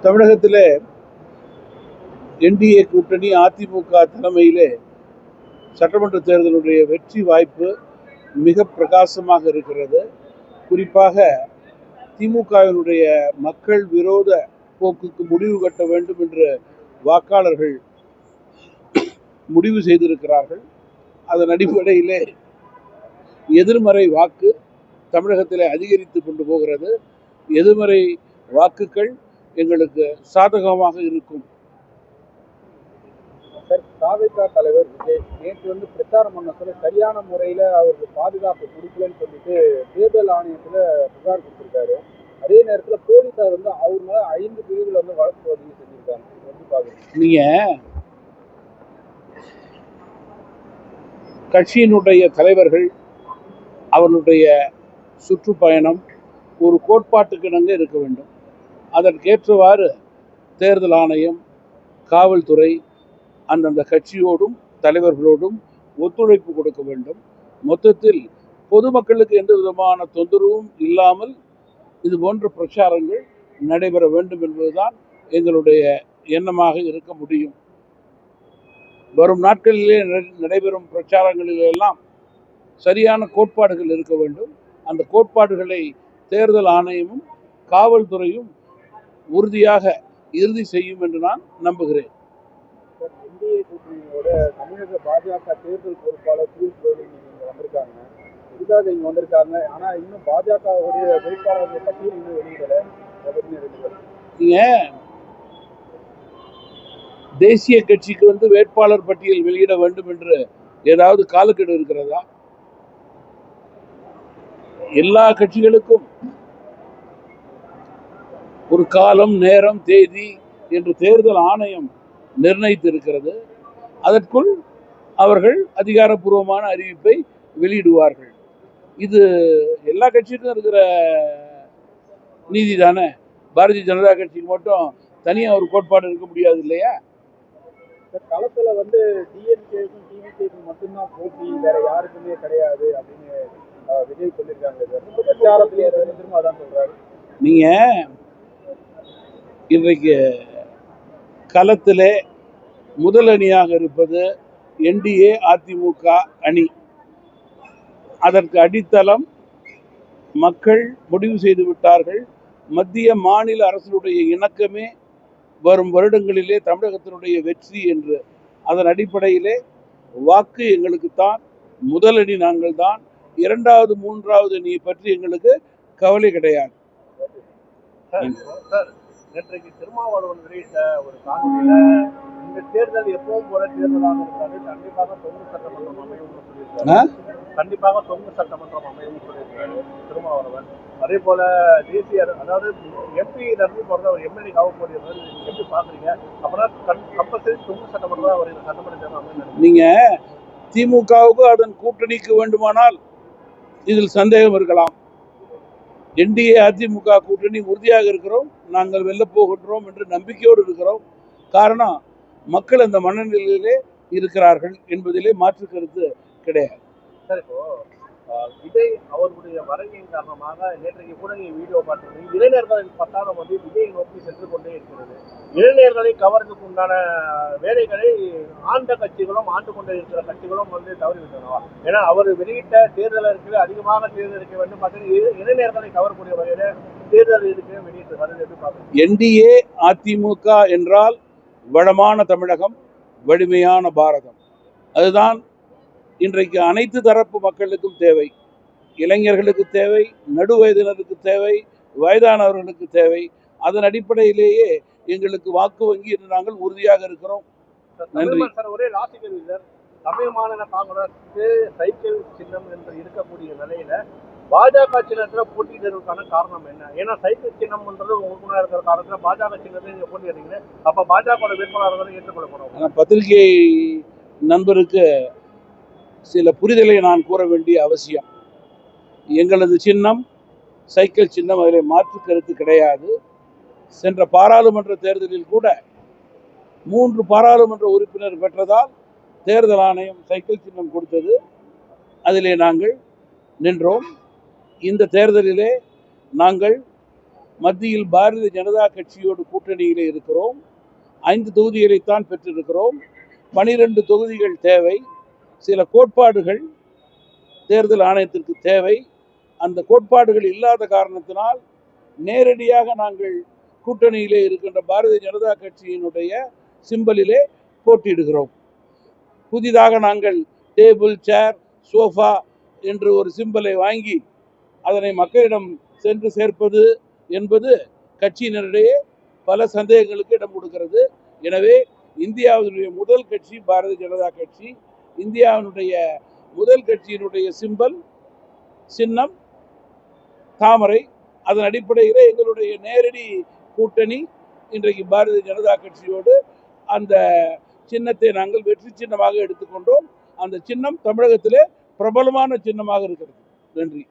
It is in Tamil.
தமிழகத்திலே என்டிஏ கூட்டணி அதிமுக தலைமையிலே சட்டமன்ற தேர்தலுடைய வெற்றி வாய்ப்பு மிக பிரகாசமாக இருக்கிறது. குறிப்பாக திமுகவினுடைய மக்கள் விரோத போக்குக்கு முடிவு கட்ட வேண்டும் என்று வாக்காளர்கள் முடிவு செய்திருக்கிறார்கள். அதன் அடிப்படையிலே எதிர்மறை வாக்கு தமிழகத்திலே அதிகரித்து கொண்டு போகிறது. எதிர்மறை வாக்குகள் எங்களுக்கு சாதகமாக இருக்கும். தாவேகா தலைவர் விஜய் நேற்று பிரச்சாரம் பண்ண சொல்ல சரியான முறையில் அவருக்கு பாதுகாப்பு கொடுக்கலன்னு சொல்லிட்டு தேர்தல் ஆணையத்தில் புகார் கொடுத்திருக்காரு. அதே நேரத்தில் போலீசார் அவர் மேல 5 பிரிவுகள் வழக்கு பதிவு செஞ்சிருக்காங்க. நீங்க கட்சியினுடைய தலைவர்கள் அவர்களுடைய சுற்றுப்பயணம் ஒரு கோட்பாட்டுக்கிணங்க இருக்க வேண்டும். அதற்கேற்றவாறு தேர்தல் ஆணையம், காவல்துறை அந்தந்த கட்சியோடும் தலைவர்களோடும் ஒத்துழைப்பு கொடுக்க வேண்டும். மொத்தத்தில் பொதுமக்களுக்கு எந்த விதமான தொந்தரவும் இல்லாமல் இது போன்ற பிரச்சாரங்கள் நடைபெற வேண்டும் என்பதுதான் எங்களுடைய எண்ணமாக இருக்க முடியும். வரும் நாட்களிலே நடைபெறும் பிரச்சாரங்களிலெல்லாம் சரியான கோட்பாடுகள் இருக்க வேண்டும். அந்த கோட்பாடுகளை தேர்தல் ஆணையமும் காவல்துறையும் உறுதியாக இறுதி செய்யும் என்று நான் நம்புகிறேன். இந்திய கூட்டணியோட தமிழக பாஜக தேர்தல் பொறுப்பாளர் வந்திருக்காங்க. இதுக்காக இங்க வந்திருக்காங்க. ஆனா இன்னும் பாஜகவுடைய வேட்பாளர்கள் பட்டியல் இன்னும் வெளியிடல. நீங்க தேசிய கட்சிக்கு வேட்பாளர் பட்டியல் வெளியிட வேண்டும் என்று ஏதாவது காலக்கெடு இருக்கிறதா? எல்லா கட்சிகளுக்கும் ஒரு காலம், நேரம், தேதி என்று தேர்தல் ஆணையம் நிர்ணயித்திருக்கிறது. அதற்குள் அவர்கள் அதிகாரப்பூர்வமான அறிவிப்பை வெளியிடுவார்கள். இது எல்லா கட்சிக்கும் இருக்கிற நீதி தானே. பாரதிய ஜனதா கட்சிக்கு மட்டும் தனியாக ஒரு கோட்பாடு இருக்க முடியாது இல்லையா? களத்துல டிஎம்கேக்கும் டிவிகேக்கும் மட்டும்தான் போட்டி, வேற யாருக்குமே கிடையாது அப்படின்னு விஜய் சொல்லியிருக்காங்க. பிரச்சாரத்திலேயே திரும்ப அதான் சொல்றாரு. நீங்க இன்றைக்கு களத்திலே முதல் அணியாக இருப்பது என்டிஏ அதிமுக அணி. அதற்கு அடித்தளம் மக்கள் முடிவு செய்து விட்டார்கள். மத்திய மாநில அரசுடைய இணக்கமே வரும் வருடங்களிலே தமிழகத்தினுடைய வெற்றி என்று. அதன் அடிப்படையிலே வாக்கு எங்களுக்குத்தான். முதல் அணி நாங்கள் தான். 2வது 3வது அணியை பற்றி எங்களுக்கு கவலை கிடையாது. நேற்றைக்கு திருமாவளவன் வெளியிட்ட ஒரு காணொலியில இந்த தேர்தல் எப்பவும் போல தேர்தலாக இருக்காது, கண்டிப்பாக தொங்கு சட்டமன்றம் அமையும் சொல்லியிருக்காரு. கண்டிப்பாக தொங்கு சட்டமன்றம் அமையும் சொல்லியிருக்காரு திருமாவளவன். அதே போல தேசிய, அதாவது எம்பி இருந்து போறது அவர் எம்எல்ஏ ஆக போறது எப்படி பாக்குறீங்க? அப்புறம் கம்பல்சரி தொங்கு சட்டமன்றம் அவர் சட்டமன்ற தேர்தல் அமையும். நீங்க திமுகவுக்கு அதன் கூட்டணிக்கு வேண்டுமானால் இதில் சந்தேகம் இருக்கலாம். என்டிஏ அதிமுக கூட்டணி உறுதியாக இருக்கிறோம். நாங்கள் வெல்ல போகின்றோம் என்று நம்பிக்கையோடு இருக்கிறோம். காரணம், மக்கள் அந்த மனநிலையிலே இருக்கிறார்கள் என்பதிலே மாற்று கருத்து கிடையாது. சார், இப்போ விஜய் அவர்களுடைய வருகையின் காரணமாக நேற்றைக்கு கூட வீடியோ பார்த்தது, இளைஞர்களின் பட்டாளம் விஜயை நோக்கி சென்று கொண்டே இருக்கிறது. இளைஞர்களை கவர்றதுக்கு உண்டான வேலைகளை ஆண்ட கட்சிகளும் ஆண்டு கொண்டே இருக்கிற கட்சிகளும் தவறிவிட்டனவா? ஏன்னா அவர் வெளியிட்ட தேர்தல் அறிக்கை அதிகமாக தேர்தல் இருக்க வேண்டும், பார்த்தீங்கன்னா இளைஞர்களை கவரக்கூடிய வகையில தேர்தல் அறிக்கை வெளியிட்டு. என்டிஏ அதிமுக என்றால் வளமான தமிழகம், வலிமையான பாரதம். அதுதான் இன்றைக்கு அனைத்து தரப்பு மக்களுக்கும் தேவை. இளைஞர்களுக்கு தேவை, நடுவயதினருக்கு தேவை, வயதானவர்களுக்கு தேவை. அதன் அடிப்படையிலேயே எங்களுக்கு வாக்கு வங்கி என்று நாங்கள் உறுதியாக இருக்கிறோம். நன்றி. ஒரே ராசிகர் சார், தமிழ் மாநில காங்கிரஸ் சைக்கிள் சின்னம் என்று இருக்கக்கூடிய நிலையில பாஜக சின்னத்தில் போட்டியிடுவதற்கான காரணம் என்ன? ஏன்னா சைக்கிள் சின்னம்ன்றது உங்களுக்கு இருக்கிற காரணத்துல பாஜக சின்னத்தை நீங்க போட்டியிடுறீங்க. அப்ப பாஜக வேட்பாளர்களை ஏற்றுக்கொள்ளப்படும். பத்திரிகை நண்பருக்கு சில புரிதலை நான் கூற வேண்டிய அவசியம். எங்களது சின்னம் சைக்கிள் சின்னம், அதில் மாற்று கருத்து கிடையாது. சென்ற பாராளுமன்ற தேர்தலில் கூட 3 பாராளுமன்ற உறுப்பினர் பெற்றதால் தேர்தல் ஆணையம் சைக்கிள் சின்னம் கொடுத்தது. அதிலே நாங்கள் நின்றோம். இந்த தேர்தலிலே நாங்கள் மத்தியில் பாரதிய ஜனதா கட்சியோடு கூட்டணியிலே இருக்கிறோம். 5 தொகுதிகளைத்தான் பெற்றிருக்கிறோம். 12 தொகுதிகள் தேவை. சில கோட்பாடுகள் தேர்தல் ஆணையத்திற்கு தேவை. அந்த கோட்பாடுகள் இல்லாத காரணத்தினால் நேரடியாக நாங்கள் கூட்டணியிலே இருக்கின்ற பாரதிய ஜனதா கட்சியினுடைய சிம்பலிலே போட்டியிடுகிறோம். புதிதாக நாங்கள் டேபிள், சேர், சோஃபா என்று ஒரு சிம்பலை வாங்கி அதனை மக்களிடம் சென்று சேர்ப்பது என்பது கட்சியினரிடையே பல சந்தேகங்களுக்கு இடம் கொடுக்கிறது. எனவே இந்தியாவினுடைய முதல் கட்சி பாரதிய ஜனதா கட்சி. இந்தியாவினுடைய முதல் கட்சியினுடைய சிம்பல், சின்னம் தாமரை. அதன் அடிப்படையில் எங்களுடைய நேரடி கூட்டணி இன்றைக்கு பாரதிய ஜனதா கட்சியோடு. அந்த சின்னத்தை நாங்கள் வெற்றி சின்னமாக எடுத்துக்கொண்டோம். அந்த சின்னம் தமிழகத்திலே பிரபலமான சின்னமாக இருக்கிறது. நன்றி.